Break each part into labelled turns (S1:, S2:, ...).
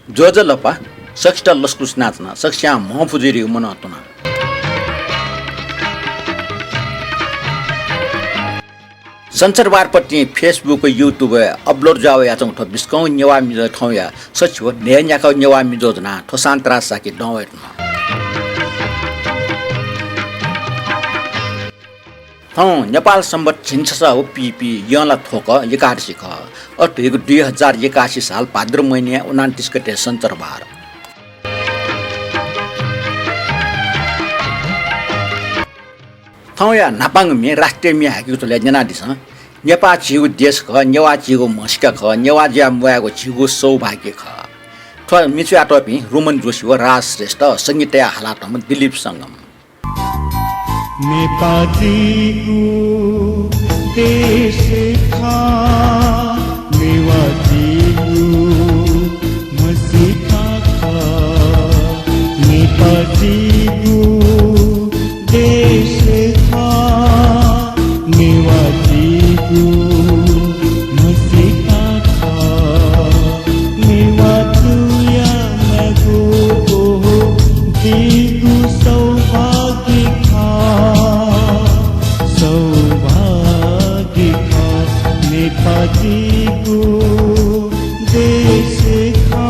S1: जोजलपा सक्ष्टा लस्कुस नाच्न सक्ष्या महफुजिरी मनातुना संसारबारपट्टि Facebook YouTube upload जावे याचों ठो बिस्कौ नेवा मिजो ठौया सचिव नेन्याका नेवा मिजोजना ठोसान्तरा साकी डवेटना नेपाल सम्बत छिन्छसा हो पिपी यला थोक एकादशी ख अठेको 2081 साल भाद्र महिने 29 गते सञ्चरबार थौया नापाङ मे राष्ट्रिय मे हाकिको तले जनादिस नेपाल छिगु देश ख नेवा छिगु मस्का ख नेवा ज्या मुयाको छिगु सौभाग्य ख थ मिचुया टपी रोमन जोशी व राज श्रेष्ठ संगीतया हालातमा दिलीप संगम
S2: नेपालीको देश था नेवाजीको मसिका था नेपालीको देश था नेवाजीको मसिका था नेवाजुया मगो दिगु सौभाग्य नेपालीको देश था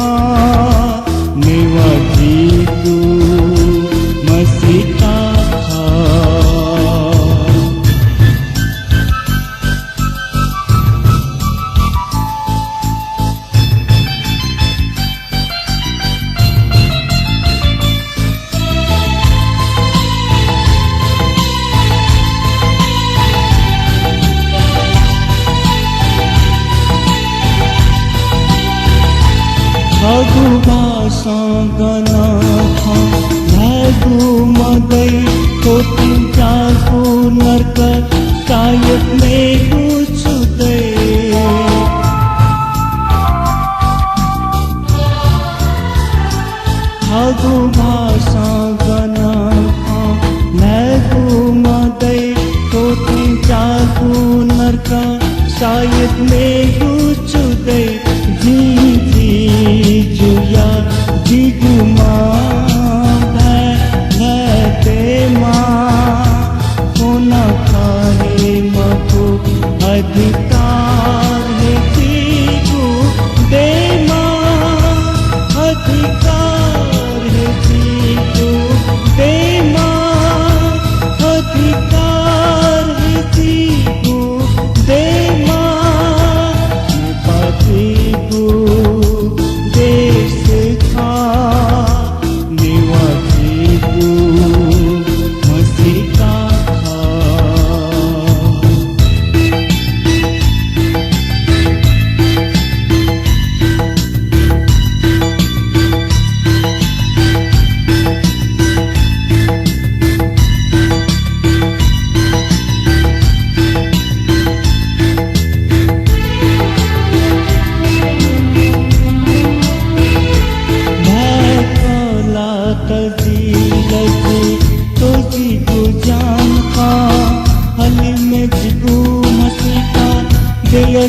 S2: नेवाजीको मसिका था अगु भाषा गना था लागु मदै कोटि जागु नर्क सायद मेगु छुदै अगु भाषा गना था लागु मदै कोटि जागु नर्क सायद मेगु छुदै जुया जिगुमा तेमा होना खाने मको अधिकार है जिगु देमा अधिकार है जिगु देमा अधिकार है जिगु देमा नेपालीको देश था नेवाजीको मसिका था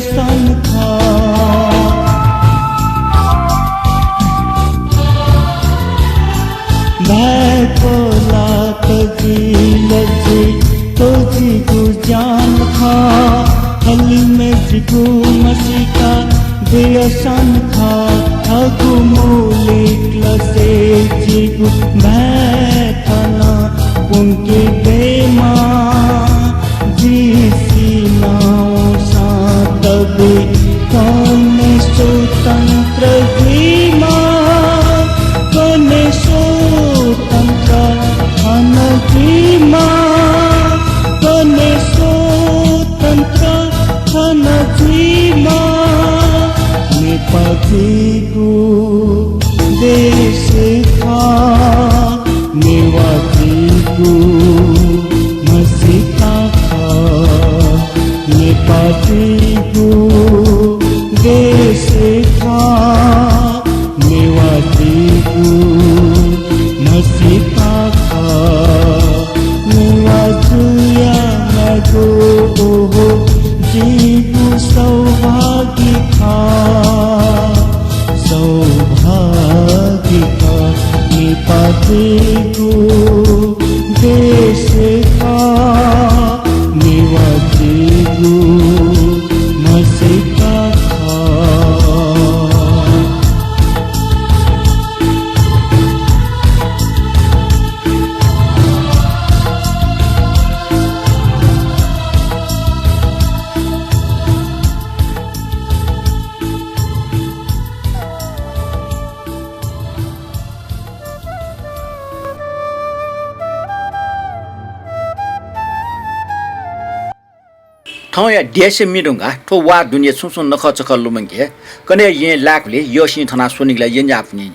S2: सन था मैं बोला तो जीगु जान था हली में जिगु मसिका देयसन था अगु मूलिक लसे जिगु मैं थाना उनके बेमा जीसी नाओ तबे कौन स्वतंत्र धीमा कौन स्वतंत्र धन धीमा कौन स्वतंत्र धन धीमा नेपालीको देश था नेवाजीको मसिका था नेपालीको देश था नेवाजीको मसिका था नेवाजुया मगो जीगु सौभाग्य था सौभाग्य भागीका नेपालको देशका नेवाजीको मसेका
S1: ठाउँ या देश मिडुङ्गा ठो वा दुनियाँ सुन नख चख लुमङ्गे कने ये लाखले यो सिन थना सोनिगला ये आफनी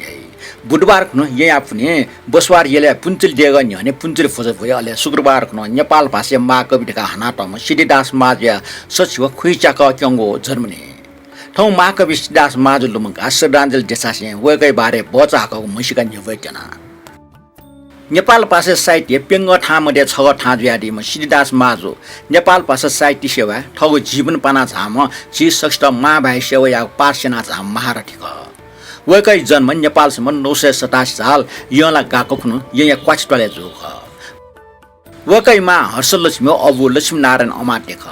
S1: बुधबार खनो ये आफनी बसवार येले पुन्चिल देगा न्यने पुन्चिल फज भयो अले शुक्रबार खनो नेपाल भाषा महाकविका हनाटम सिद्धिदास माझ्या सचिव खुइचाक क्यङ्गो जर्मनी ठाउँ महाकवि सिद्धिदास माझ लुमङ्गा श्रद्धाञ्जली देशासे वेकै बारे बचाको मसिका न्यवैजना नेपाल भाषा साहित्य पेङ्ग ठामध्ये छ ठाज्यादीमा सिद्धिदास माझो नेपाल भाषा साहित्य सेवा ठगो जीवन पाना झाम ची सष्ट महाभाइ सेवा या पार्सेना झाम महारथी ख वेकै जन्म नेपालसम्म 987 साल यला गाको खुनु यहाँ क्वाचिटले जो ख वेकैमा हर्षलक्ष्मी अबु लक्ष्मीनारायण अमात्य ख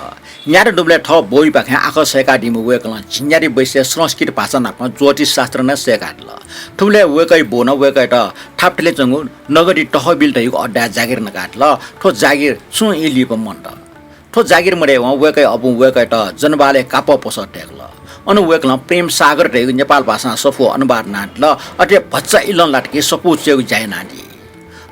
S1: न्यार डुब्ले ठ बोइ पाखे आख सेकादिमु वेकला झिन्यारी वैश्य संस्कृत भाषा नापमा ज्योतिष शास्त्र न सेकाडल ठुले वेकै बोन वेकै त थाप्टले चंगु नगरी तहबिल तैको अड्डा जागिर नकाटल ठो जागिर सु इलिप मन्ट ठो जागिर मरे व वेकै अबु वेकै त जनबाले काप पस टेक्ल अनु वेकला प्रेम सागर तैको नेपाल भाषा सफो अनुवाद नाटल अटे भच्चा इलन लाटके सपु चेउ जाय नाडी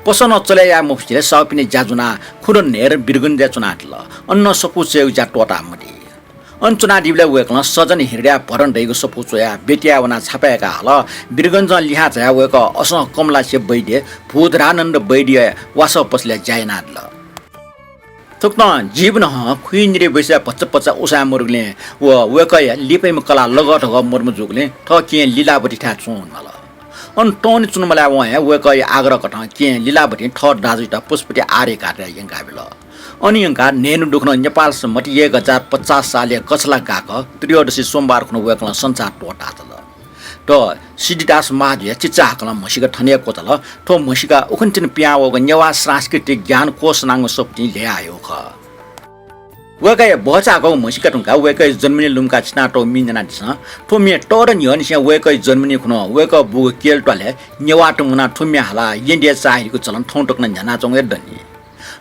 S1: पसन चले या मुफ्तीले सपिने जाजुना खुरन नेर बिरगुन्जा चुनाटल अन्न सपु चेउ जा टोटा मडी अञ्चना दिबले वेकला सजन हिर्या भरन दैको सपु चोया बेटिया वना छापाएका हल बिरगुन्ज लिहा छया वेक अस कमला से बैदे भूधरानन्द बैदे वास पसले जायनाडल थुक्न जीवन ह खुइनिरे बैसा पच्चा उसा मुरुगले वेकय लिपैम कला लगट ह मुर्मु जुगले ठके लीलावती ठा चुन मल अन टोन चुनमला वया वेकय आग्रह कठ के लीलावती ठ दाजुटा पुष्पति आरे काटे यंगाबिल अनि यंगा नेनु दुख्न नेपाल सम्मति 1050 साले कछला गाक त्रयोदशी सोमबार खुन वेकला संसार टोटा तल त सिद्धिदास माझ्या चिचाकला मसिका ठनिया कोतल ठो मसिका उखन्तिन प्यावको नेवा सांस्कृतिक ज्ञान कोष नांग सप्ति ल्यायो ख वेकै बचाको मसिका टुंका वेकै जन्मनी लुमका छिनाटो मिन्जना दिस ठो मे टोर न्यनिया वेकै जन्मनी खुन वेक बुग केल टले नेवा टुंगना ठुम्या हाला इन्डिया चाहिको चलन ठौ टक्न झना चंगे दनी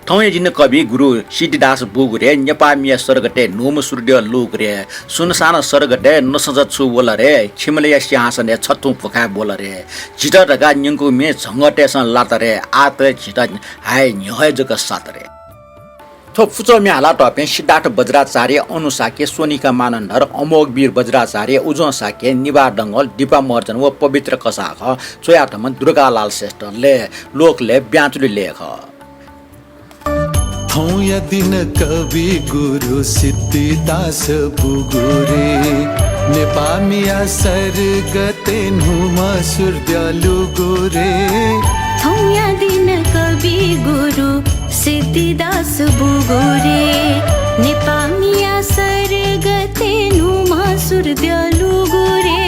S1: ठौय जिन कवि गुरु सिद्धिदास बुगुरे नेपामिया सरगटे नोम सूर्य लुगरे सुनसान सरगटे नसज छु बोलरे खिमले सिंहासन छत्तु पोखा बोलरे झिट ढगा न्यंगु मे झंगटे सन लातरे आते झिट हाय न्यहे जक सातरे थो फुचो मे हाला टपे सिद्धार्थ बज्राचार्य अनुसाके सोनिका मानन्धर अमोघवीर बज्राचार्य उजो साके निवार डंगल दीपा मर्जन व पवित्र कसाख चोयाटम दुर्गालाल श्रेष्ठ ले लोकले ब्याचुले लेख
S3: थौया दिन कवि गुरु सिद्धिदास बुगुरे नेपामिया सरगते नुमा सूर्यलु गुरे
S4: थौया दिन कवि गुरु सिद्धिदास बुगुरे नेपामिया सरगते नुमा सूर्यलु गुरे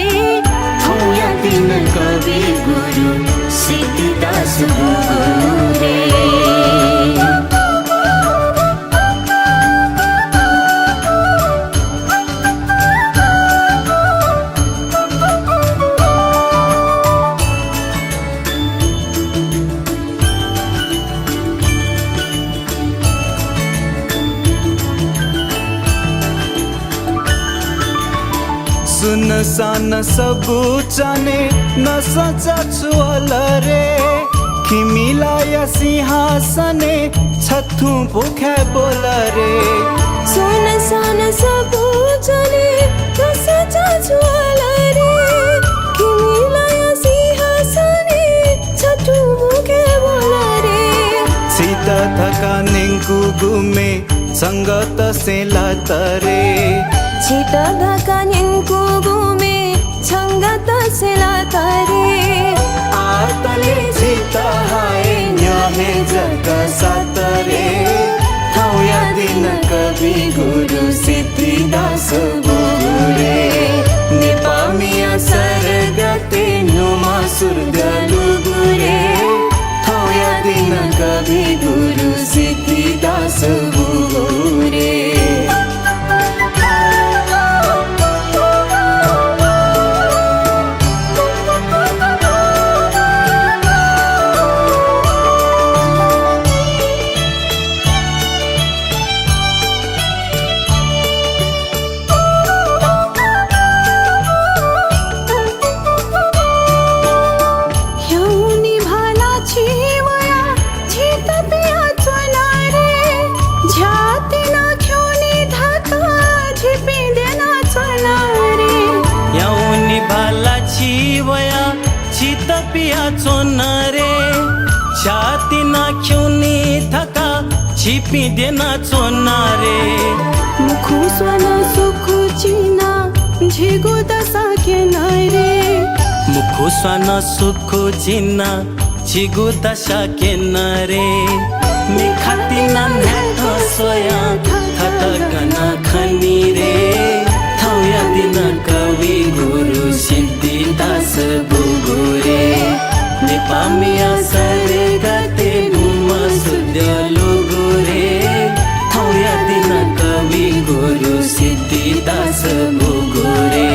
S4: थौया दिन कवि गुरु सिद्धिदास बुगुरे
S3: सुनसान सबु जाने नसजा छुअलरे खिमिलाय सिंहासने छथु पोखा बोलरे
S4: सुनसान सबु जाने नसजा छुअलरे खिमिलाय सिंहासने छथु पोखा बोलरे
S3: सीता थका निंकु गुमे संगत से लातरे
S4: छिटो धका न्यङ्कु गुमे छङ्गत सेला तारे
S3: आतले छिट हाय न्यहे जग सातरे थौया दिन कवि गुरु सिद्धिदास बुगुरे नेपामिया सरगते नु सुरद्यालु गुरे ठाउँ यादिन कवि गुरु सिद्धिदास बुगुरे
S5: चोनरे छाती नाख्युनी थका छिपी देना चोनारे
S4: मुखु स्वन सुखु चिना झिगु दशा के नरे
S5: मुखु स्वन सुखु चिना झिगु दशा के नरे मे खाती नन्हेट सोया थत गना खनी रे थाउया दिन कवि गुरु सिद्धिदास बुगुरे नेपामिया सरगते नुमा सुद्यालु गुरे थाउया दिन कवि गुरु सिद्धिदास बुगुरे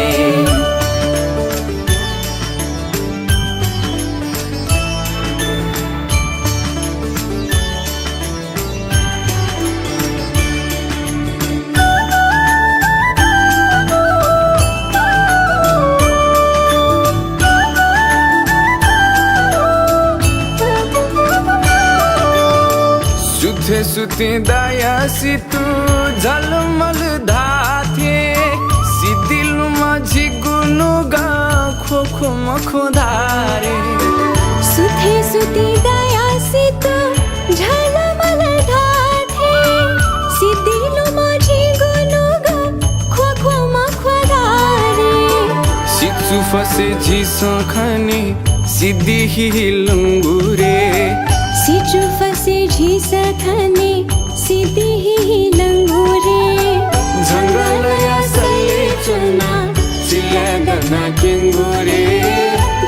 S3: सुते दाया सितु झलमल धाथे सिदिलु माझी गुनुगा खोखो मखो धारे
S4: सुथे सुते दया सितु झलमल धाथे सिदिलु माझी गुनुगा खोखो मखो धारे
S3: सिचु फसे झिसो खनी सिद्धि हिलुंगुरे
S4: सिचु फसे झिस खने सिद्धि हिलंगुरे
S3: जंगलया सले चुना चिल्या गना केंगुरे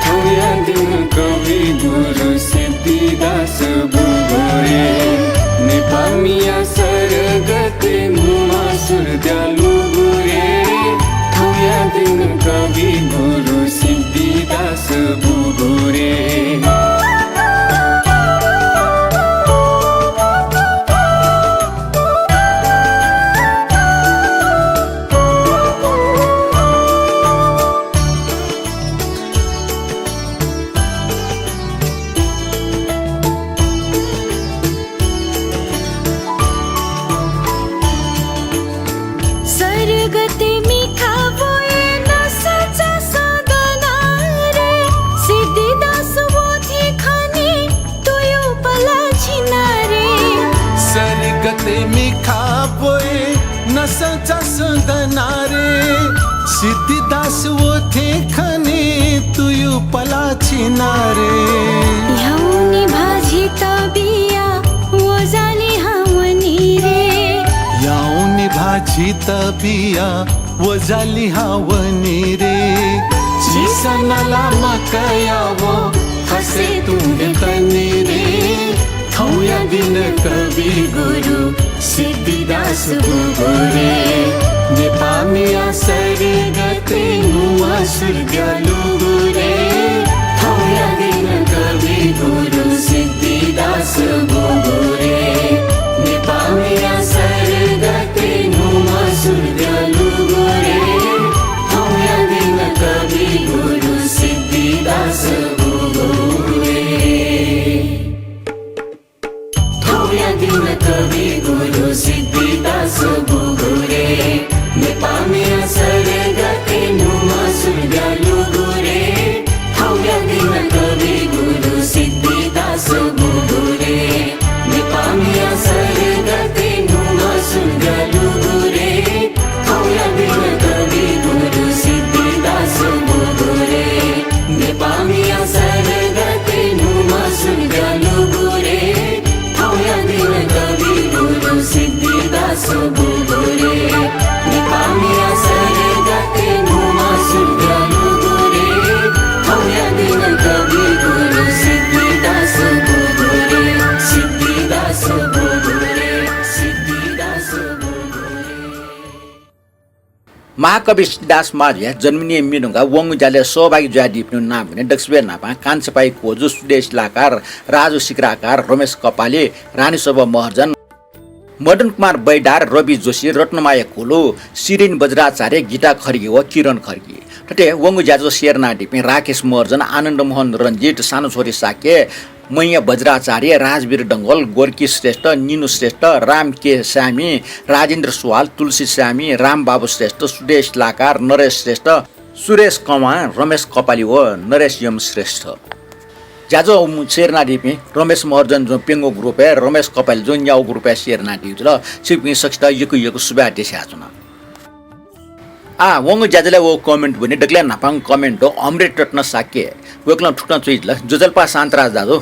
S3: थाउया दिन कवि गुरु सिद्धिदास बुगुरे नेपामिया सरगते नुमा सुरद्यालु गुरे थाउया दिन कवि गुरु सिद्धिदास बुगुरे
S2: सचा संदनारे सिद्धिदास वो थे खने तुयु पलाची नारे
S4: याउनी भाजी तबिया वो जाली हावनी रे
S2: याउनी भाजी तबिया वो जाली हावनी रे जिसनला मकया वो हसे तुंगे कनी रे थाउया दिन कवि गुरु सिद्धिदास बुगुरे नेपामिया सरगते नुमा सुरद्यालु गुरे थाउया दिन कवि गुरु सिद्धिदास बुगुरे नेपामिया सरगते नुमा सुरद्यालु गुरे थाउया दिन कवि गुरु सिद्धिदास बुगुरे थाउया दिन कवि गुरु सिद्धिदास बुगुरे नेपामिया सरगते नुमा सुरद्यालु गुरे
S1: महाकवि दास माझे जन्मिने मिनुगा वंगु जाले सहभागी ज्यादिप्नु नाम भने दक्षिण नापा कान्छपाई कोजु सुदेश लाकार राजु सिक्राकार रमेश कपाले रानी सभा महर्जन मदन कुमार बैडार रवि जोशी रत्नमाया कोलो सिरिन बज्राचार्य गीता खर्गे व किरण खर्गे ठटे वंगु ज्याजो शेरना डिपे राकेश महर्जन आनन्द मोहन रञ्जित सानो छोरी साके मैया बज्राचार्य राजवीर डङ्गल गोर्की श्रेष्ठ निनु श्रेष्ठ राम के स्यामी राजेन्द्र सुवाल तुलसी स्यामी राम बाबु श्रेष्ठ सुदेश लाकार नरेश श्रेष्ठ सुरेश कमा रमेश कपाली व नरेश यम श्रेष्ठ ज्याजो शेरना डिपे रमेश महर्जन जो पेङ्गो ग्रुप है रमेश कपाली जो न्याउ ग्रुप है शेरना डिप ल सिपि सक्छ यकु सुबा देशा छुना वंगु ज्याजले वो कमेन्ट भने डगले नापाङ कमेन्ट हो अमृत रत्न साके वेक्ल ठुक्न चुइज ल जुजल्पा शान्तराज दाजु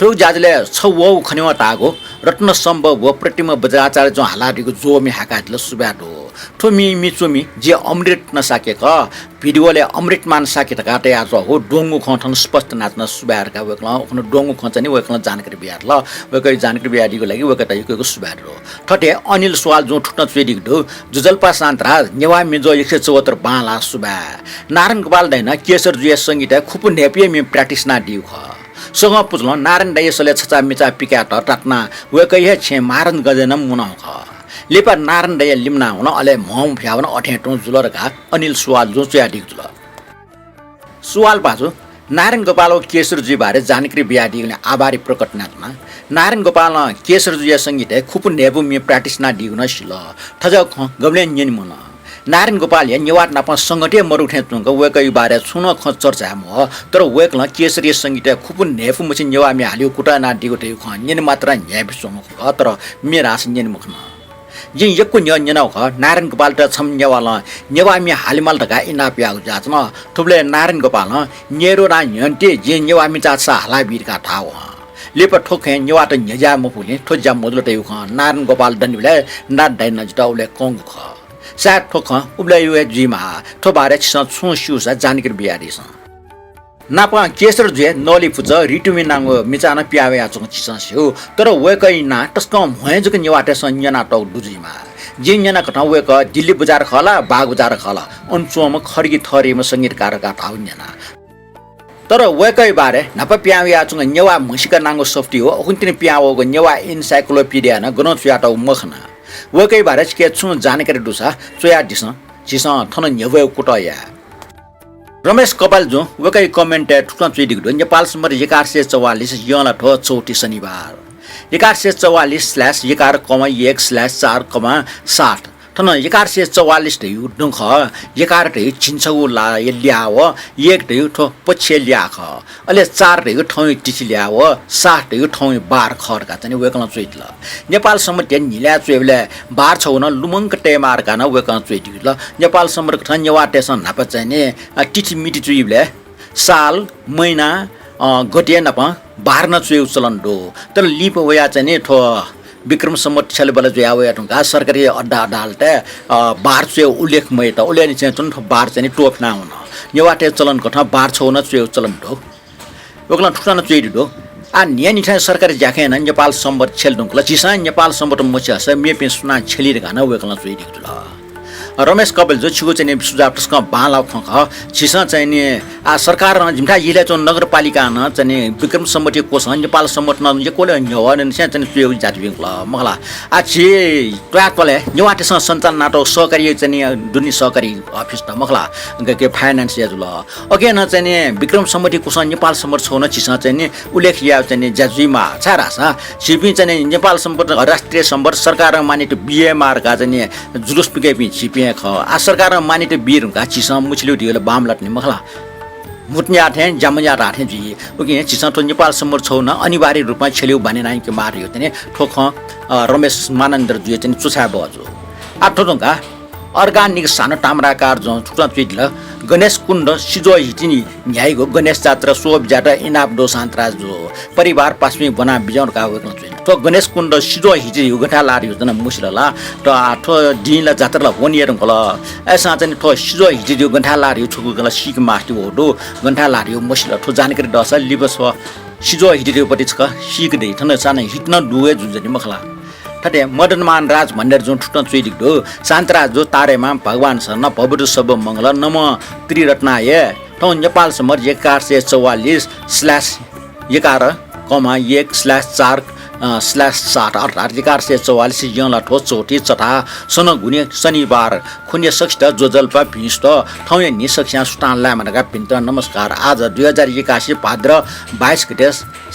S1: ठुक ज्याजले छौ वो खनिवा तागो रत्न सम्भव वो प्रतिमा बज्राचार्य जो हालादिको जोमी हाकातले सुब्याडो ठुमी मिचुमी जे अमृत नसाके क भिडियोले अमृत मान साके त काटे आज हो डोंगु खठन स्पष्ट नाच्न सुब्यारका वेक्ल उखन डोंगु खचनी वेक्ल जानकारी बिहार ल वेकै जानकारी बिहारको लागि वेकता यको सुब्याडो ठटे अनिल सवाल जो ठुक्न चुइदिक दो जुजल्पा शान्तराज नेवा मिजो 174 बाला सुब्या नारायण गोपाल दैन केशर जुया संगीत खुपु नेपिए मि प्र्याक्टिस ना दिउ ख सग पुजल नारायण दाइसले छचा मिचा पिकाट टाट्ना वेकै हे छे मारन गजन मुनाउ ख लेपा नारायण दाइ लिम्ना हुन अले मम फ्यावन अठेटो जुलरका अनिल सुवाल जो च्याडिक जुल सुवाल पाजु नारायण गोपाल केशरजी बारे जानकारी बियादिगले आभारी प्रकट नाथमा नारायण गोपाल केशरजी संगीत खुपु नेबु मि प्र्याक्टिस ना दिउन शिल ठज ख गब्ले न्यन मन नारायण गोपाल नेवाट नाप संगठे मरुठे तुंग वेकै बारे छुन ख चर्चा म तर वेकल केसरी संगीत खुपु नेफु मछि नेवा मि हालियो कुटा ना दिगो थे ख न्यन मात्र न्याबि सोम तर मेरास न्यन मुखन जे यक्कु न्यन ख नारायण गोपाल त छम नेवाला नेवा मि हालिमल तका इना प्याउ जाचन थुबले नारायण गोपाल नेरो ना न्यन्ते जे नेवा मि चासा हाला बिरका थाउ लेप ठोखे नेवा त न्यजा मफुले ठोजा मोदलो थे ख नारायण गोपाल दनिले ना दाइ नजटाउले कोंग ख सात ठोख उब्लायो जिमा ठोबारे छ छुसुसा जानकारी बियारी छ नापा केसर जे नली फुज रिटुमी नांगो मिचाना प्यावे आचो छिसस्यो तर वेकै ना टस्क भएजक नेवाटे संजना टौ दुजिमा जिन्जना कथा वेक दिल्ली बजार खला बाग बजार खला अनचोम खर्गी थरीमा संगीतकारका थाउन्जना तर वेकै बारे नप प्यावे आचो नेवा मसिका नांगो सफ्टी हो कुन्तिने प्यावको नेवा इन्साइक्लोपीडिया न गनो च्याटौ मखना वेकै बारे के छु जानकारी दुसा चोया दिस छिस थन नेवे कुटया रमेश कपाल जो वेकै कमेन्ट ठुक्न चुइदिक दो नेपाल सम्बर 1144 यला ठो चौटी शनिबार 1144/1/4,60 ठन 1144 दै दुख 11 दै छिन्छौ ला ल्याव 1 दै ठो पछि ल्याख अले 4 दै ठौ टिछि ल्याव 7 दै ठौ 12 खरका चाहिँ वेकन चुइतल नेपाल सम्बर त्यन निल्या चुइबले 12 छौ न लुमंक टेमारका न वेकन चुइदिल नेपाल सम्बर ठन्यवा टेसन नाप चाहिँ टिछि मिटि चुइबले साल महिना गटे नप 12 न चुइउ चलन दो तर लिप वया चाहिँ ठो विक्रम सम्मत छले बल जो यावे टुंगा सरकारी अड्डा डालते बार चुए उल्लेख मै त उलेनि चाहिँ जुन बार चाहिँ टोप ना हुन नेवाटे चलन कथा बार छौ न चुए चलन दो ओकला ठुना चुइ दो आ न्यानि छ सरकारी जाखे न नेपाल सम्बत छेल दुंकला जिसा नेपाल सम्बत मछ छ मेपे सुना छेली ग न वेकला चुइ दिला रमेश कपिल जो छिगो चाहिँ सुझाव टस्क बाला खख छिसा चाहिँ नि आ सरकार न जिमठा इले चो नगरपालिका न चाहिँ विक्रम सम्मति कोष नेपाल सम्मत न जे कोले न्यवन चाहिँ चुयो जाति बिंकला मखला आ छि ट्र्याकले न्यवाटेसँग सञ्चालन नाटक सहकारी चाहिँ दुनी सहकारी अफिस त मखला के फाइनान्स याजुल अगे न चाहिँ विक्रम सम्मति कोष नेपाल सम्मत छौ न छिसा चाहिँ नि उल्लेख या चाहिँ जाजुमा छारासा छिपि चाहिँ नेपाल सम्मत राष्ट्रिय सम्बन्ध सरकार मानित बीएमआर का चाहिँ जुलुस पिके पि छिपि ख आ सरकार मानित बीर का छिसा मुछलिउ दिले बाम लट्ने मखला मुटन्या थे जमया राथे जी ओके छिसा तो नेपाल सम्बन्ध छौ न अनिवार्य रूपमा छेलिउ भने नाइ के मार्यो तने ठोख रमेश मानन्दर जुए चाहिँ चुछा बजो आठो ढंगा अर्गानिक सानो ताम्राकार जो ठुक्रा चुइदल गणेश कुण्ड सिजो हिटिनी न्यायको गणेश जात्रा सोब जाटा इनाप दो सान्तराज जो परिवार पासमी बना बिजौर का वेकन चुइन तो गणेश कुण्ड सिजो हिटि उगठा लारियो जना मुसलला तो आठो दिनला जात्रा वनियर कला ऐसा चाहिँ तो सिजो हिटि गठा लारियो छुगु गला सिक मास्टी होडो गठा लारियो मुसल तो जानकारी दस लिबस सिजो हिटि पटि छ सिक दे थन साना हिट्न दुए जुन जनि मखला ठटे मदनमान राज भनेर जो ठुट्न चुइदिक्दो शान्तराज जो तारेमा भगवान शरण भवरु सब मङ्गल नम त्रिरत्नाय ठौ नेपाल समर 1144/1/4/7 अर्थात् 1144 यला ठो चोटी चटा सन गुने शनिबार खुन्य सक्षित जोजल्पा भिष्ट ठौ नि सक्ष्या सुटानला मनका पिन्त नमस्कार आज 2081 भाद्र 22 गते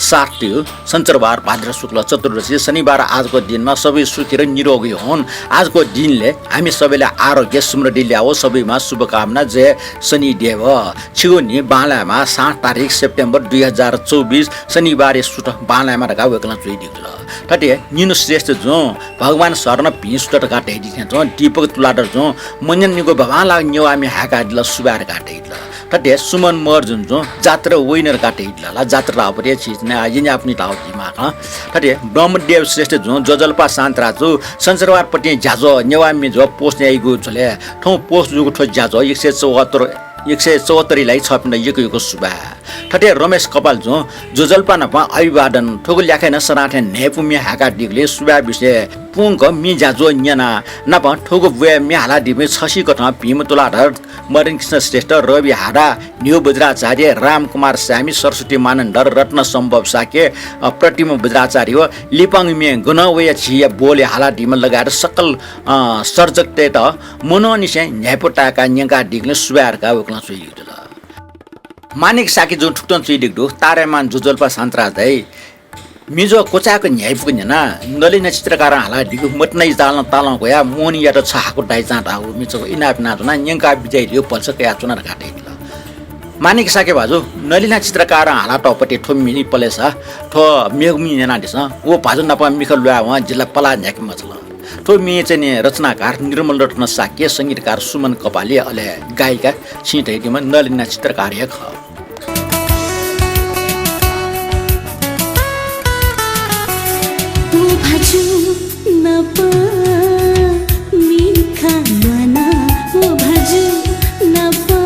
S1: 7 शनिबार भाद्र शुक्ल चतुर्दशी शनिबार आजको दिनमा सबै सुखी र निरोगी हुन् आजको दिनले हामी सबैलाई आरोग्य समृद्धि ल्याओ सबैमा शुभकामना जय शनि देव छिगो नि बालामा 7 तारिक सेप्टेम्बर 2024 शनिबार सुट बालामा रका वेकला चुइदिक्ला ठटे निनु श्रेष्ठ जो भगवान शरण भिष्ट काटे दिथे जो दीपक तुलाडर जो मन्यन निको भगवानला नेवामी हाका दिल सुबार काटे दिल ठटे सुमन मर जुन जो जात्रा विनर काटे दिल जात्रा अपरे चीज ने आजिन अपनी ताउ दिमाग ठटे ब्रह्मदेव श्रेष्ठ जो जजल्पा शान्तराजु संसारवार पटे ज्याजो नेवामी जो पोस्ने आइगु छले ठौ पोस्ट जुगु ठो ज्याजो 174 लाई छपिन यको सुबा ठटे रमेश कपाल जो जल्पा नपा अभिवादन ठोगु ल्याखेन सराठे नेपुमी हाका दिगले सुबा विषय पुंग मि ज्याजो न्याना नपा ठोगु वे मि हाला दिमे छसी कथा भीम तुलाधर मदन कृष्ण श्रेष्ठ रवि हाडा न्यू बज्राचार्य रामकुमार स्यामी सरस्वती मानन्दर रत्न सम्भव साके प्रतिम बज्राचार्य लिपाङ मे गुणवय छिया बोले हाला दिम लगाएर सकल सर्जक त मनोनिसे न्यापोटाका न्यका दिगले सुबारका वकला सुइदिला मानिक साकी जो ठुक्टन चुइदिक्दो तारेमान जुजल्पा शान्तराजै मिजो कोचाको न्यायपुको न्याना नली नचित्रकार हाला दिगु मटनै जालन तालन गया मोनी या त छाको डाइ जाँदा हो मिजो इनाप नाजना न्यंका बिजय लियो पल्छ कया चुनार काटे मानिक साके भाजु नलिना चित्रकार हाला टपटे ठो मिनी पलेसा ठो मेगमी न्याना दिस ओ भाजु नपा मिखल ल्या वा जिल्ला पला न्याक मचल ठो मि चाहिँ रचनाकार निर्मल रत्न साके संगीतकार सुमन कपाली अले गायिका छिटैदिमा नलिना चित्रकार ख
S4: भाजु नपा मिखा लना ओ भाजु नपा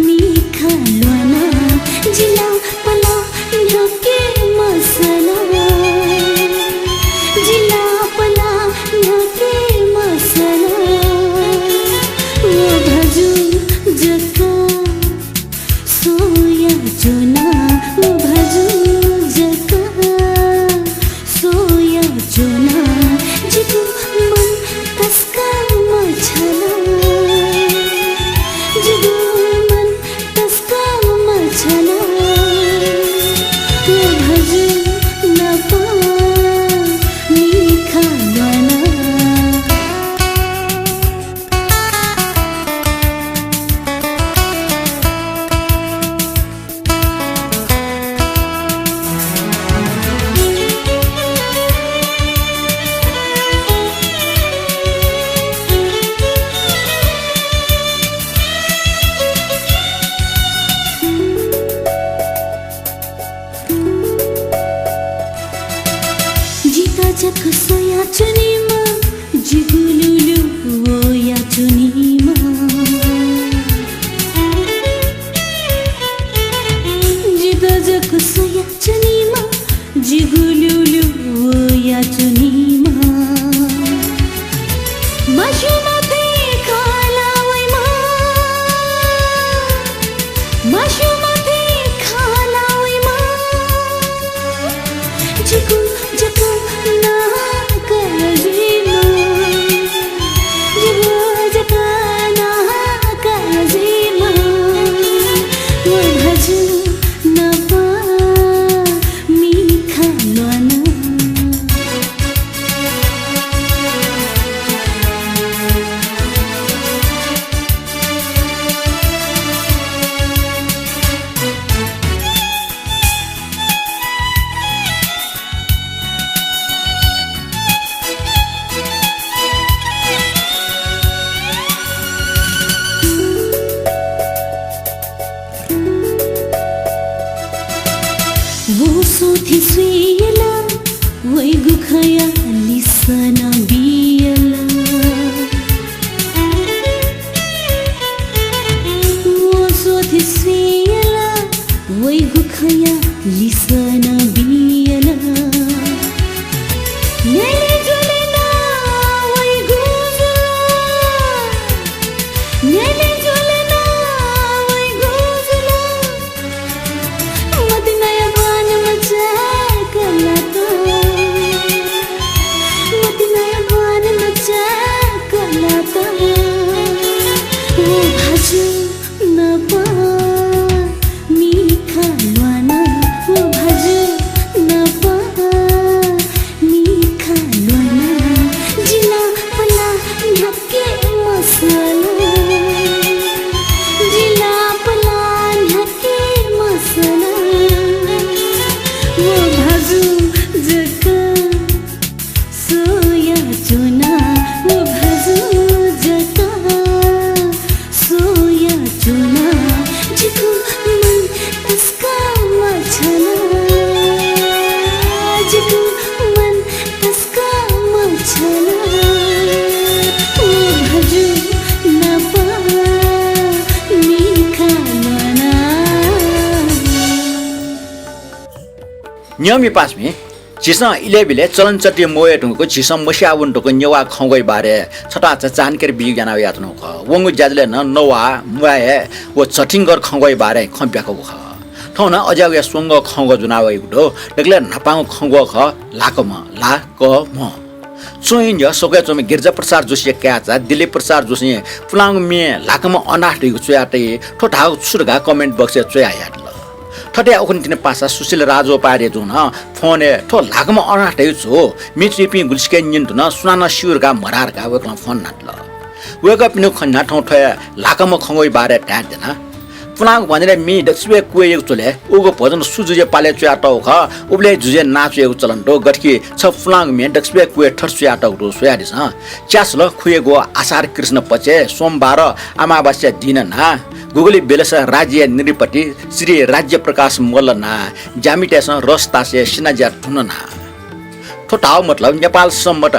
S4: मिखा लना जिला पला ढके मसला जिला पला ढके मसला ओ भाजु जका सोया जुना ओ भाजु जका सोया जुना जिगु मन तस्का मछला जिगु मन तस्का मछला ओ भाजु नपा मिखा लना जक सोया चुनीमा जिगुलुलु ओया चुनीमा जिदा जक सोया चुनीमा जिगुलुलु ओया चुनीमा मशुमा थे खाला वैमा मशुमा थे खाला वैमा जिगु जक ना करजीमा जिगु जक ना करजीमा वो भजु नपा मिखा लना वो सोथी सुइला वै गुखया लिसना बियला वो सोथी सुइला वै गुखया लिसना बियला
S1: नियमी पासमी झिस इलेबिले चलनचटी मोए ढुङ्गको झिस मसिया उन्टोको नेवा खङ्गोइ बारे छटा जानकारी बिज्ञान यातनो ख वंगु ज्याजले न नवा मुए वो चटिङगर खङ्गोइ बारे खम्प्याको ख ठौना अज्याउ या सोंग खङ्गो जुनावै गुडो देखले नपाङ खङ्गो ख लाकम ला क म चोइन य सोके चोमे गिरजा प्रसाद जोशी क्याचा दिलीप प्रसाद जोशी फुलाङ मे लाकम अनाठिको चुयाटे ठोठाउ सुरगा कमेन्ट बक्स चुया याटल ठटे ओखन तिने पासा सुशील राजो पारे जुन फोने ठो लागम अनाठै छु मिचिपि गुल्सके निन न सुनाना शिउरगा मरारगा वेकला फोन नाटल वेक पिनु खन्ना ठौ ठय लागम खङ्गोइ बारे ट्याग देना पुलाङ भनेर मि दक्सवे कुए चले उगो भजन सुजुजे पाले च्याटौ ख उबले जुजे नाचे चलन दो गठकी छ फुलाङ मे दक्सवे कुए ठर च्याटौ दो सोयादिस च्यासल खुएगो आषाढ कृष्ण पचे सोमबार अमावास्या दिन ना गुगली बेलस राज्य निरिपटी श्री राज्य प्रकाश मल्लना जामिटेस रस्तासे सिनाज्या ठुनना ठोटाउ मतलब नेपाल सम्मत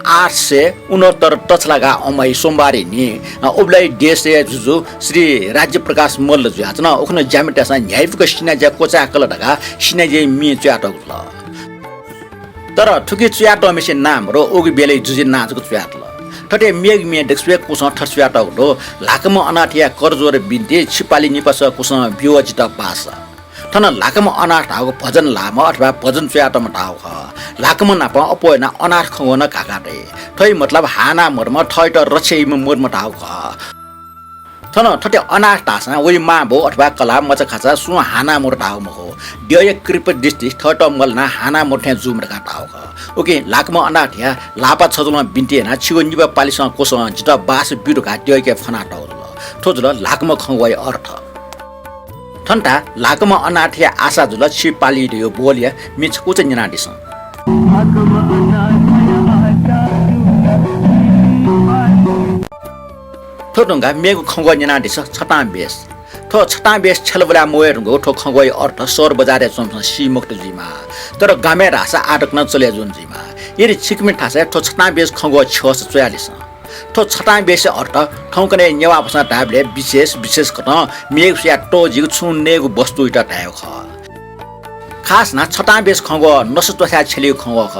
S1: 869 टचलागा अमै सोमबारे नि उबलाई देशे जुजु श्री राज्य प्रकाश मल्ल जुयाचन ओखन जामिटेस न्यायिक सिनाज्या कोचा कलडगा सिनाज्या मि च्याटौ तर ठुकी च्याटौ मेसे नाम रो ओगि बेले जुजे नाचको च्याटल ठटे मेग मे दक्सवे कुस ठस्याटौ लो लाकम अनाठिया करजोर बिन्ते छिपाली निपस कुस बिवजित पास ठन लाकम अनाठाको भजन लाम अथवा भजन च्याटम टाउ ख लाकम नाप अपोयना अनाथ खवन काकाटे ठै मतलब हाना मर्म ठैट रछेम मर्म टाउ ख ठन ठटे अनाथ टासा वइ मा भो अथवा कला मच खाचा सु हाना मोर टाउ म हो द्य कृप दृष्टि ठट मलना हाना मोठ्या जुम रका टाउ ख ओके लाकम अनाठ्या लापा छजुमा बिन्ते ना छिगो निबा पालिस कोस जित बास बिरुका द्यके फना टाउ ठोजुल लाकम खंगवाय अर्थ ठन्टा लाकम अनाठ्या आशा जुल छि पाली दियो बोलिया मिच कुच निनादिस ठोटुङ्गा मेगु खङ्गो निनादिस छटा बेस ठो छटा बेस छलबला मोयरको ठो खङ्गोइ अर्थ सौर बजारे चम्स सी मुक्त जिमा तर गामे रासा आटक न चले जुन जिमा यदि छिकमे ठासे ठो छटा बेस खङ्गो 644 ठो छटा बेस अर्थ ठौकने नेवा भाषा टाबले विशेष कन मेगु या टो जिगु छुनेगु वस्तु इटा टायो ख खास ना छटा बेस खङ्गो नसतोसा छेलियो खङ्गो ख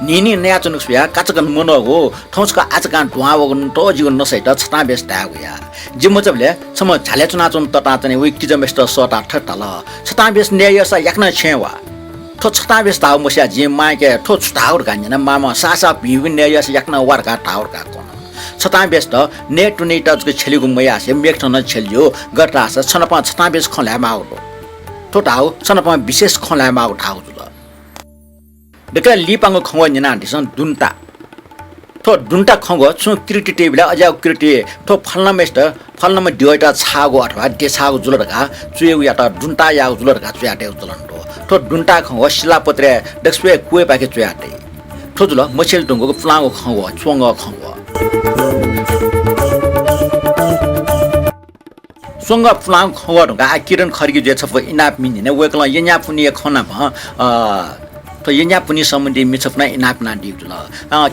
S1: निनी नया चनुक्सिया काचकन मनगो ठौसका आचकान ढुवावगन टो जिगु नसैट छटा बेस टायो या जिमचबले सम झाले चुनाचुन तटा चने वे किजमेस्ट सटा ठटल छटा बेस नेयसा याक्न छेवा ठो छटा बेस ताउ मसिया जिम माके ठो छटाउर गान्यन मामा सासा भिविन नेयस याक्न वारका टाउर का कोन छटा बेस त नेट टु नेट टचको छेलिगु मया से मेक्ठन छेलियो गटास छनपा छटा बेस खला माउलो ठोटाउ छनपा विशेष खला माउ ठाउ जुल देखला लिपाङको खंगो निना दिसन दुन्ता ठो दुन्ता खंगो छु क्रिटी टेबला अजाउ क्रिटी ठो फल्नमा दियोटा छागो अथवा देछागो जुलरका चुयउ याटा दुन्ता याउ जुलरका चुयाटे चलन्डो ठो दुन्ता खंगो शिलापत्रे दक्सवे कुए पाके चुयाटे ठो जुल मछेल ढुङ्गको फ्लाङको खंगो चोंग खंगो सोंग फ्लाङ खंगो ढुङ्गा किरण खर्गी जे छप इनाप मिनिने वेकला यन्या पुनि खना भ तो यन्या पुनि सम्बन्धी मिछपना इनाप ना दिजुल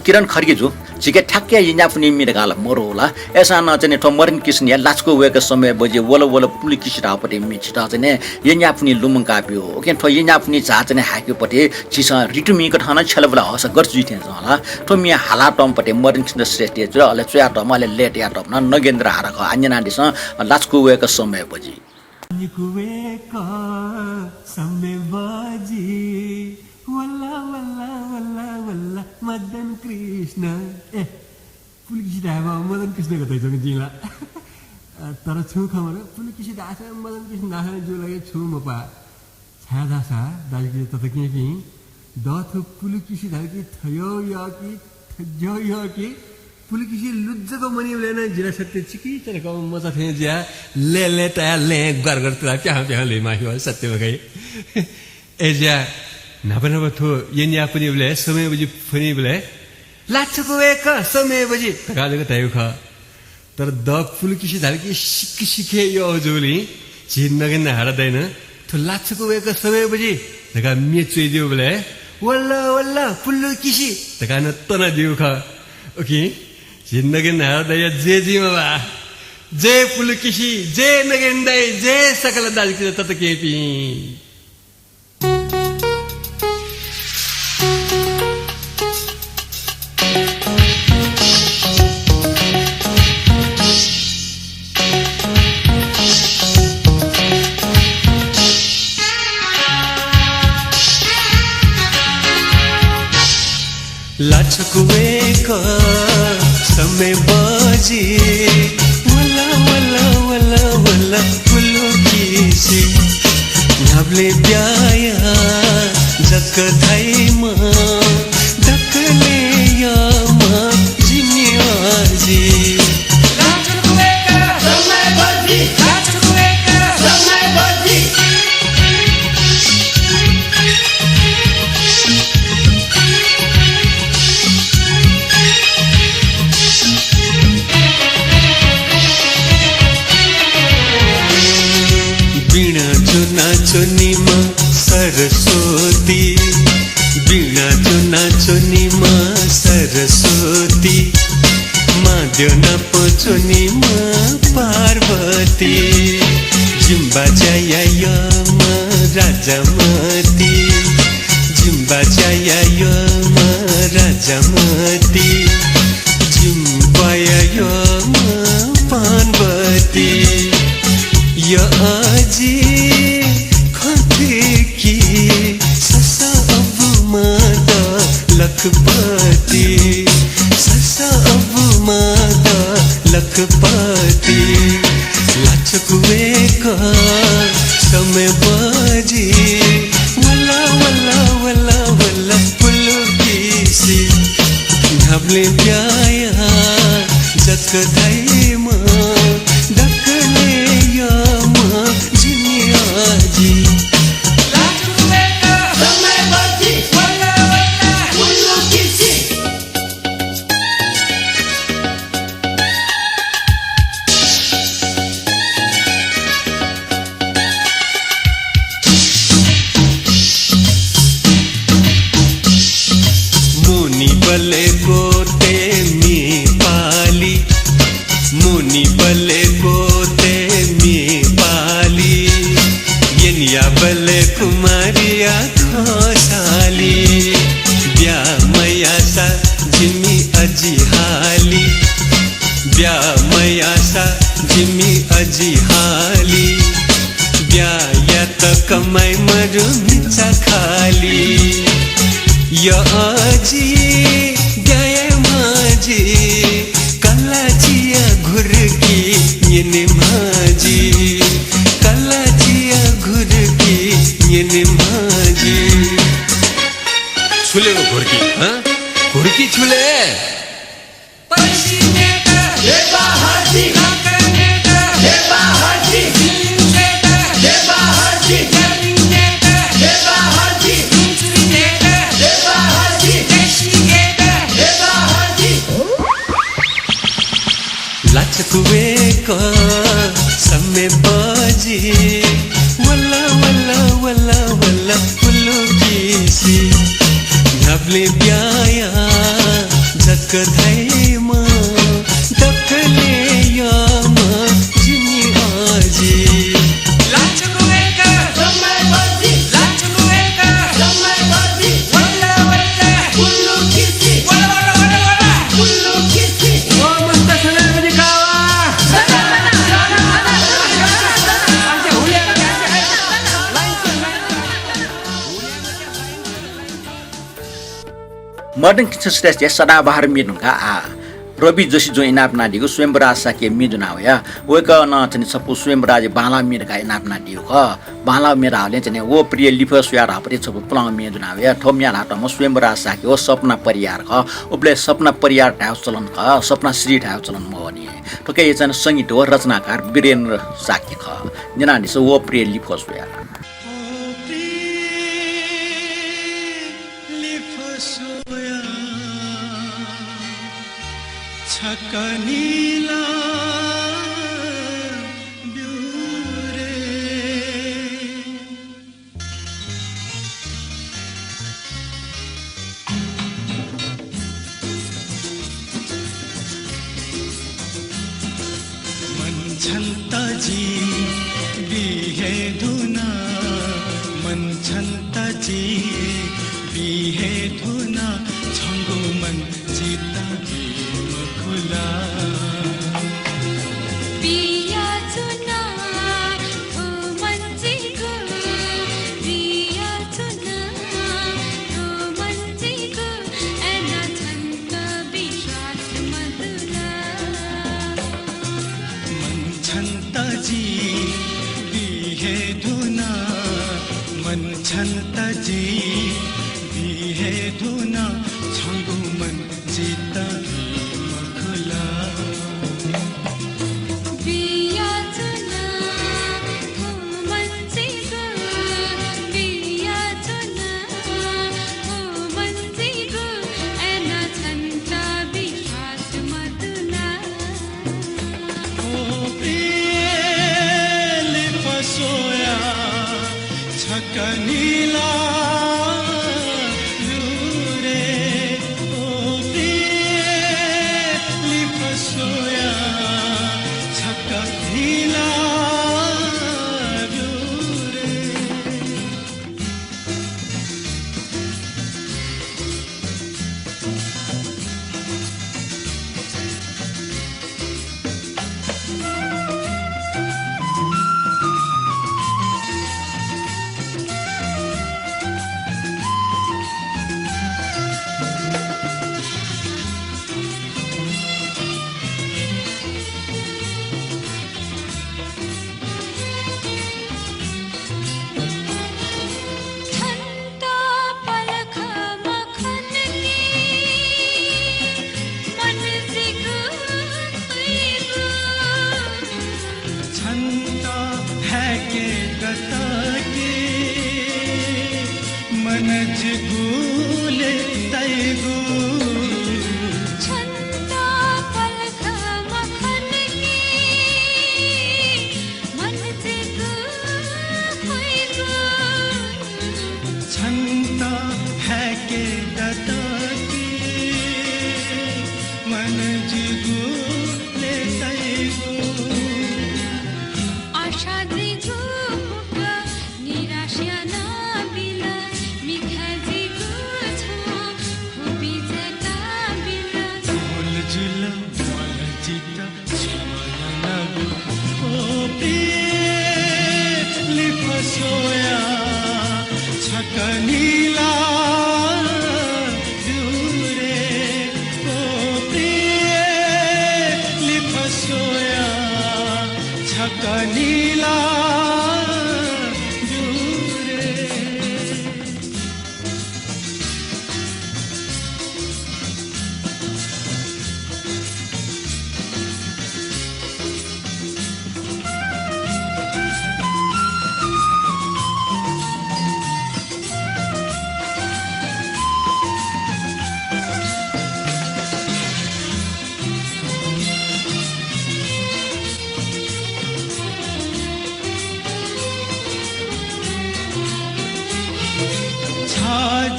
S1: किरण खर्गी जु जिके ठ्याक्के यन्या पुनि मिरगाल मरोला एसा न चाहिँ ठो मरिन किसिन या लाचको वेक समय बजे वल पुलि किसिरा पटे मिछिटा चाहिँ यन्या पुनि लुमङ काप्यो ओके ठो यन्या पुनि जा चाहिँ हाक्यो पटे छिस रिटुमी क ठाना छलबला हस गर्जु थे होला ठो मि हाला टम पटे मरिन किसिन श्रेष्ठ ज अले चया टम अले लेट या टम न नगेन्द्र हारख अन्यना दिस लाचको वेक समय बजे
S2: निकुवेक समय बजी वल्ला वल्ला वल्ला वल्ला मदन कृष्ण ए पुलिस दावा मदन कृष्ण कतै जङ जिला तर छु खबर पुलिस दास मदन कृष्ण दास जो लगे छु मपा छाया दासा दाजु त के कि दथ पुलिस दाजु थयो या कि थजो या कि पुलिस लुज्जको मनी लेन जिला सत्य चिकी तर कम मजा थे ज्या ले ता ले गर ता क्या ले मायो सत्य बगै ए ज्या नबनब थो यन्या पनि बले समय बजी फनी बले लाछको एक समय बजी तगाले तायु ख तर द पुलकिसी धालकी सिखे यो जोली जिन्दगी न हारदैन थो लाछको एक समय बजी तगा मे चुइ दियो बले वल्ला पुलकिसी तगा न तना दियो ख ओके जिन्दगी न हारदै जे जिमा बा जे पुलकिसी जे नगेन्दै जे सकल दालकी तत केपी लाचकुवेक समय बजी वला वला वला वला फुलो किसी नाबले ब्याया जक धाइमा डकले यामा जिमियाजी लाचकुवेक समय बजी लाचकुवेक समय बजी नाचोनीमा सरस्वती बीणा जो नाचोनीमा सरस्वती माध्य नापचोनीमा पार्वती जिम्बा जायायमा राजामती जिम्बा जायायमा राजामती जिम्बायायमा पार्वती या आजी खती ससा अब मादा लखपति ससा अब मादा लखपति लाचकुवेक समय बजी वला वला वला वला पुलकिसी ढाबले प्याया जक धाइमा डकले यामा जिनियाजी मुनि बले गोते मी पाली मुनि बले गोते मी पाली यनिया बले कुमारिया खोसाली ब्या मयासा जिमी अजी हाली ब्या मयासा जिमी अजी हाली ब्या या त कमाई मरु मिचा खाली या आजी गए माजी कलाचिया घुरकी येने माजी कलाचिया घुरकी येने माजी छुले वो घुरकी हाँ घुरकी छुले पसीने का देवा हाजी करने का देवा हाजी दिलने का देवा हाजी करने का देवा हाजी लाचकुवेक समय बजी वला वला वला वला पुलकिसी ढाबले ब्याया जक धाइमा डकले यामा जिनियाजी लाचकुवेक समय बजी लाचकुवेक समय बजी वला वला पुलकिसी वला वला वला पुलकिसी ओ मस्त सलाम दिखावा
S1: मर्डन किचन सदाबहार मिदुंगा रवि जोशी जो इनाप नाडीको स्वयंवराज साके मिदुनावया वेक न चाहिँ सपु स्वयंवराज बाला मिरका इनाप नाडीको बाला मिराले चाहिँ वो प्रिय लिफस यार हपरे छपु प्लाङ मिदुनावया थोमिया हातम स्वयंवराज साके हो सपना परियार ख उबले सपना परियार ढाउ चलन ख सपना श्री ढाउ चलन मोहनी ठोके चाहिँ संगीत हो रचनाकार वीरेन्द्र साके ख जनानी सो वो प्रिय लिफस यार
S2: छकनीला ब्यूरे मन छन्ताजी बिहे धुना मन छन्ताजी बिहे धुना छङ्गो मन चिता खुला
S4: पिया चुना ओ मंजीको पिया चुना ओ मंजीको एना
S3: जी बिहे धुना छंगु मन जीता मखुला
S4: बिया चुना हो मन्जिगो बिया चुना हो मन्जिगो एना छन्ता विश्वास मदुना
S3: ओ प्रियले पसोया छकनीला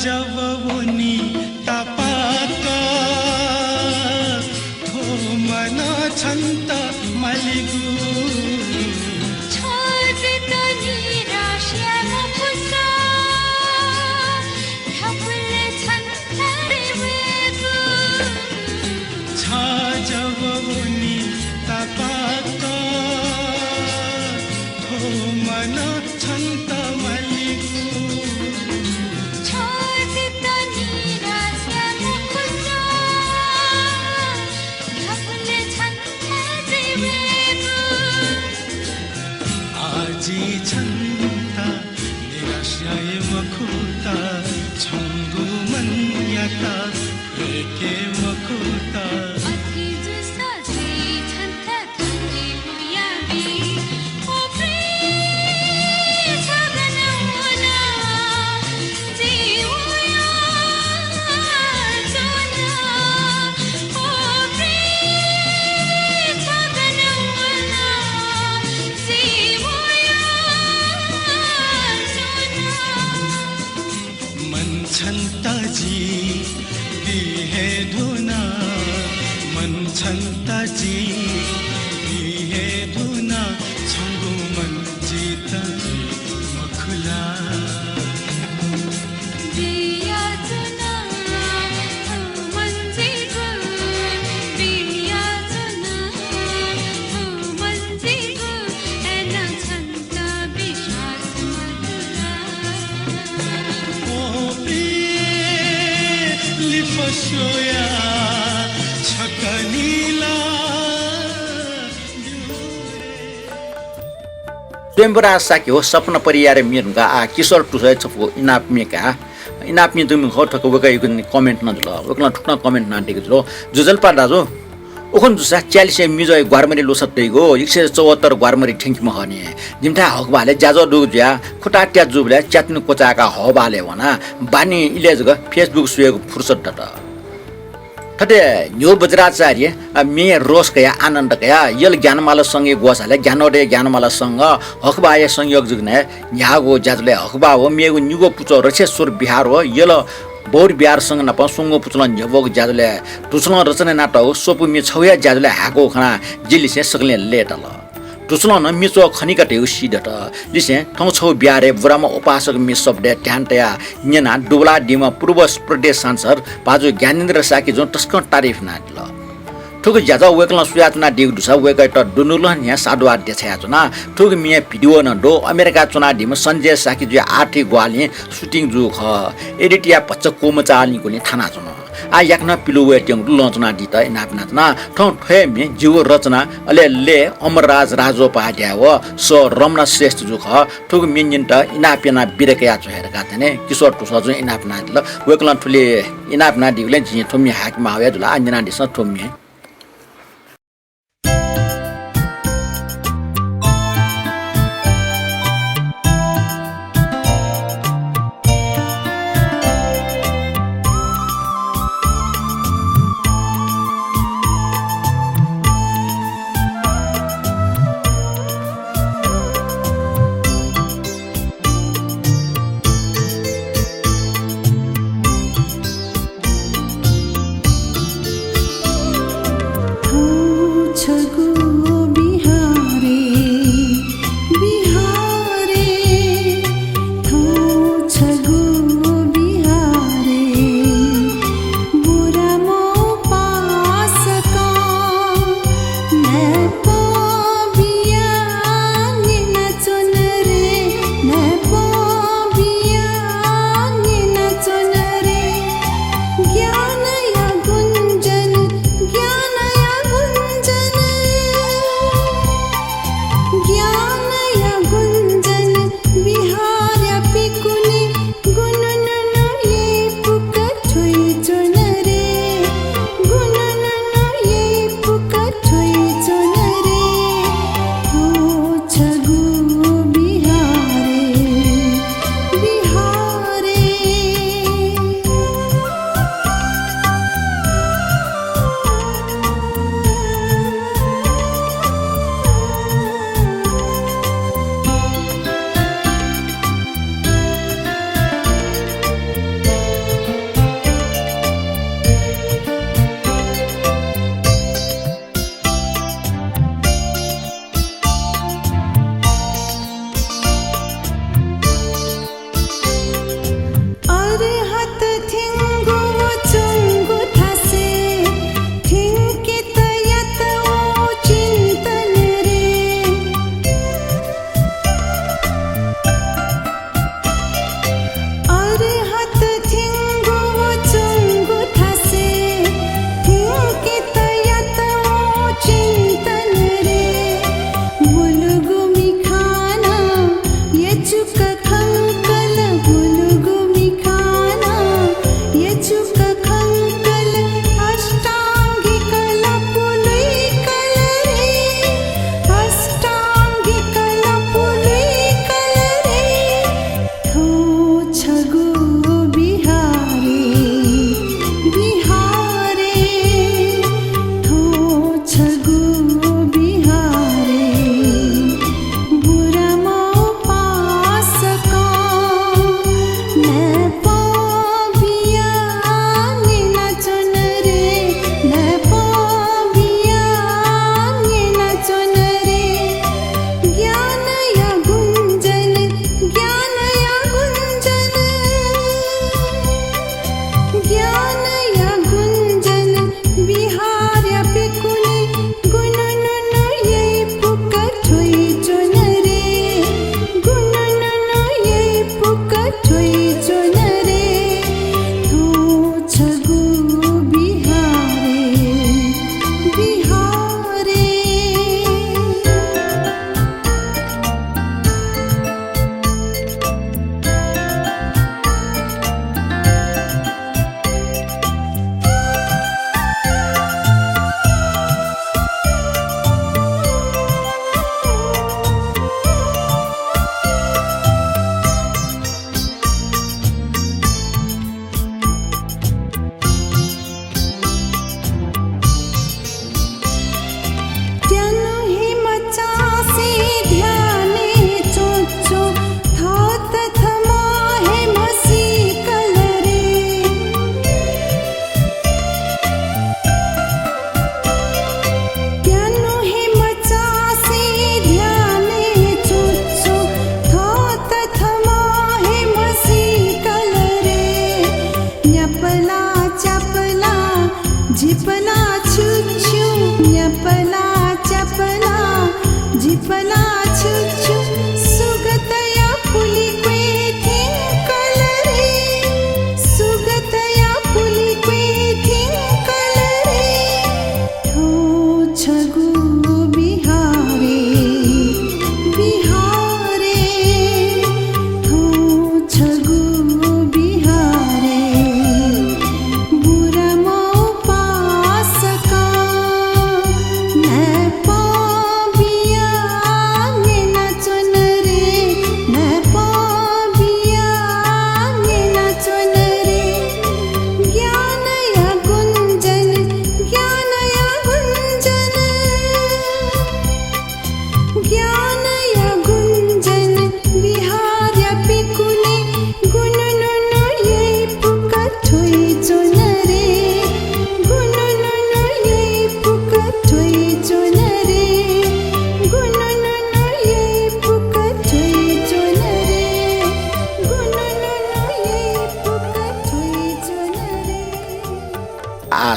S3: जब उनी तपाका थो मन छन्त मलिगु
S4: छोड निराशा मुसा खपुले छन्त रेवेगु
S3: छ जब उनी तपाका थो मन छन्त मलिगु आजी छन्ता निराशाय मखुता छंगु मन याता फेके मखुता
S4: अति जुसा से छन्ता थन्जे हुयाबी ओ प्रिय छगन होना जीवया जोना ओ प्रिय छगन होना
S3: मन छन्ता जी बिहे धुना मन छन्ता जी बिहे धुना छंगु मन जीता मखुला
S4: बिया चुना हो मन्जिगो बिया चुना हो मन्जिगो एना छन्ता विश्वास मधुरा
S3: ओ प्रिय लिपसोया छकनीला
S1: स्वयंवरा साकी हो सपना परियार मिरगा आ किशोर टुसै छपो इनापमेका इनापमे तुम हो ठक वका कमेन्ट न दिलो वकला ठुक्न कमेन्ट न दिगो दिलो जुजलपा दाजु ओखन जुसा 40 मिजय ग्वारमरी लोसत्तैगो 174 ग्वारमरी ठेंकिमा हने जिमथा हकबाले जाजो दुज्या खुटा ट्या जुबले च्यात्नु कोचाका हबाले वना बानी इलेजग फेसबुक सुएको फुर्सद दत थटे न्यू बज्राचार्य मे रोस कया आनन्द कया यल ज्ञानमाला सँगै गोसाले ज्ञानोदय ज्ञानमाला सँग हकबाय संयोग जुग्ने यागो जाजले हकबा हो मेगु न्युगो पुचो रक्षेश्वर बिहार हो यल बौर बिहार सँग नप सुंगो पुचलन झबोग जाजले टुचलन रचना नाटक सोपु मे छौया जाजले हाको खना जिलिसे सकले लेटल टुचलन मिचो खनिकटे उसिदट लिसे ठौ छौ बिहारे बुरामा उपासक मि शब्द ध्यानतया नेना डुबला डिमा पूर्व प्रदेश सांसद पाजु ज्ञानेन्द्र साकी जो टस्क तारिफ नाटल ठुक ज्यादा वेकला सुयातना दिग दुसा वेक त दुनुलन या सादवा देछया जना ठुक मिया भिडियो न दो अमेरिका चुना दिम संजय साकी जो आठी ग्वाली सुटिङ जु ख एडिटिया पच्चको मचालनी कोनी थाना जना आ याकना पिलुवे ट्यङ लचना दित नापनातना ठौ ठे मे जीव रचना अले ले अमरराज राजो पाड्या व स रमना श्रेष्ठ जु ख ठुक मिन्जिन त इनापेना बिरकया छहेर गातने किशोर टुसा जो इनापना ल वेकला ठुले इनापना दिगले जि थोमी हाकमा आवे दुला अन्जना दिस थोमी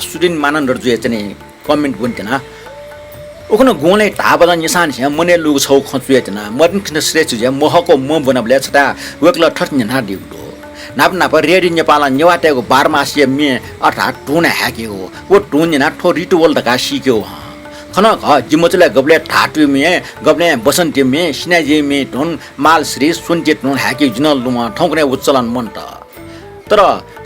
S1: सुदिन मानन रजु चाहिँ कमेन्ट बुन्तेना उखन गोले ताबदा निशान छ मने लुग छौ खचुएतना मर्न खिन श्रेष्ठ जे मोहको म बनबले छटा वेक्ल ठट्न ना दिउलो नाप नाप रेडी नेपाल नेवाटेको 12 मासीय मे अर्थात टुन ह्याकेको वो टुन ना ठो रिटुअल दका सिक्यो खन घ जिमचले गबले ठाटु मे गबले बसन्ती मे सिनाजी मे टुन माल श्री सुनचे टुन ह्याके जिनल लुमा ठौकने उच्चलन मन्त तर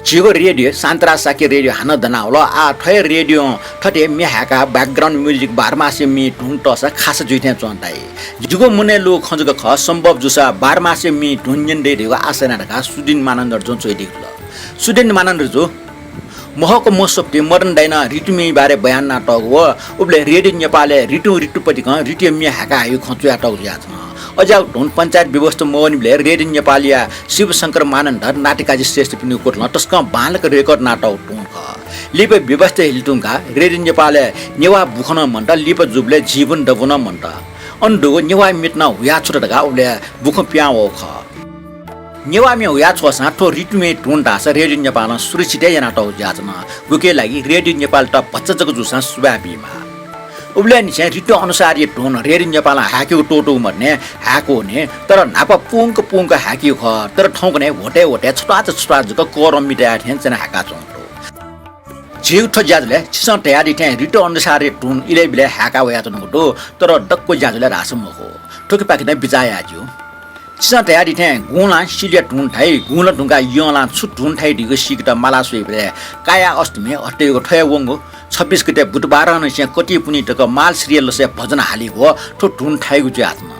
S1: छिगो रेडियो शान्तरा साके रेडियो हान दनाउलो आ ठय रेडियो ठटे मे ह्याका ब्याकग्राउन्ड म्युजिक 12 मासे मी ढुङ टसा खास जुइथे चन्ताई जुगो मुने लो खंजग ख सम्भव जुसा 12 मासे मी ढुञ्जन रेडियो आसना ढका सुदिन मानन्दर जुन चोइदिक्ल सुदिन मानन्दर जो महको मोसप्ति मर्न डाइना रिटुमी बारे बयान नाटक हो उबले रेडियो नेपालले रिटुपति क रिटियो मे ह्याका आयु खंचु आटक ज्याछ अझ ढुन पञ्चायत व्यवस्था मोहन ब्लेयर रेडियो नेपालिया शिवशंकर मानन्द नाटिकाजी श्रेष्ठ पिनु कोटल तस्क बालक रेकर्ड नाटक टुङ लिप व्यवस्था हिल्टुङका रेडियो नेपालले नेवा बुखन मन्ट लिप जुबले जीवन डबुन मन्ट अन्डो नेवा मिट्न हुया छोटका उले बुख प्या हो ख नेवा मे हुया छ साठो रिटुमे टुन दास रेडियो नेपाल सुरक्षित नाटक ज्याचन गुके लागि रेडियो नेपाल त पच्चजको जुसा सुबाबीमा उबले निसे रिटो अनुसार ये टोन रेडियो नेपाल ह्याक्यो टोटो मर्ने ह्याको ने तर नाप पुङक ह्याक्यो ख तर ठौकने होटे छुटा जको कोरम मिटा थेन ह्याका चोन्टो जिउ ठ ज्याजले छिसन तयारी थे रिटो अनुसार ये टोन इले बिले ह्याका वया चोन्टो तर डक्को ज्याजले रासम हो ठोके पाकिने बिजाया आजु छिसन तयारी थे गुला सिलिया टुन थाइ गुला ढुंगा यला छु टुन थाइ दिगो सिकटा माला सुइबले काया अष्टमी अष्टमीको ठय वंगो 26 गते बुधबार नसे कति पुनि टक माल सिरियल से भजन हाली हो ठो टुन थाइगु ज्यात्मा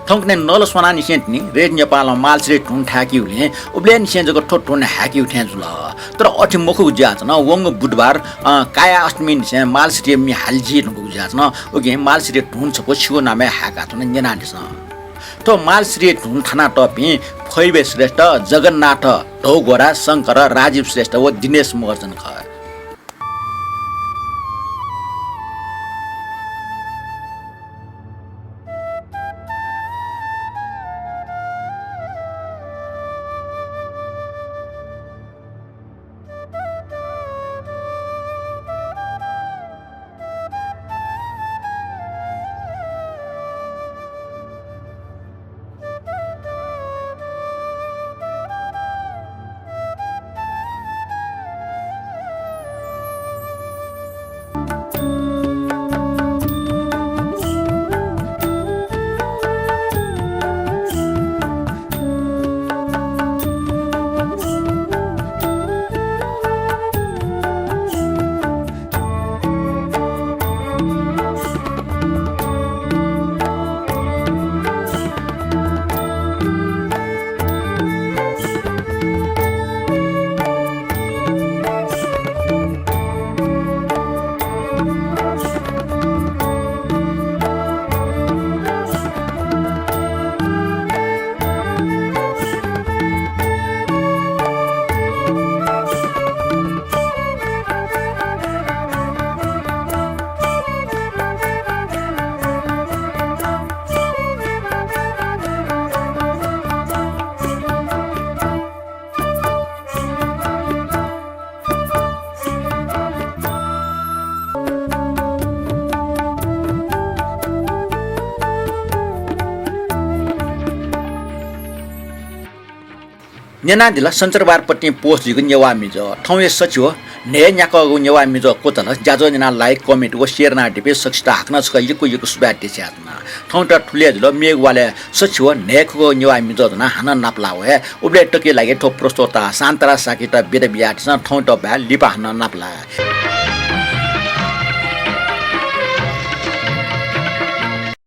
S1: ठंकने नल सोना निसेन्टनी रेड नेपाल माल सिरि टुन थाकी उले उबले निसेन जको ठो टुन हाकी उठे जुल तर अठि मुखु ज्यात्न वंग बुधबार काया अष्टमी निसे माल सिरि मि हालजी नुगु ज्यात्न ओगे माल सिरि टुन छको छिगो नामे हाका थन नेना दिस तो माल सिरि टुन थाना टपी फैबे श्रेष्ठ जगन्नाथ ढौगोरा शंकर राजीव श्रेष्ठ व दिनेश महर्जन ख नेना दिला संचारबार पट्टी पोस्ट जिगु नेवा मिजो ठौये सचिव ने न्याकगु नेवा मिजो कोतल जाजो नेना लाइक कमेन्ट व शेयर ना दिपे सक्ष्टा हाक्न छ यको सुबाटे छ्यातना ठौटा ठुले जलो मेगवाले सचिव नेखगु नेवा मिजो जना हान नाप्लावे उबले टके लागे ठो प्रस्तोता शान्तरा साकिता बेद बियाट छ ठौटा भ्या लिपा हान नाप्ला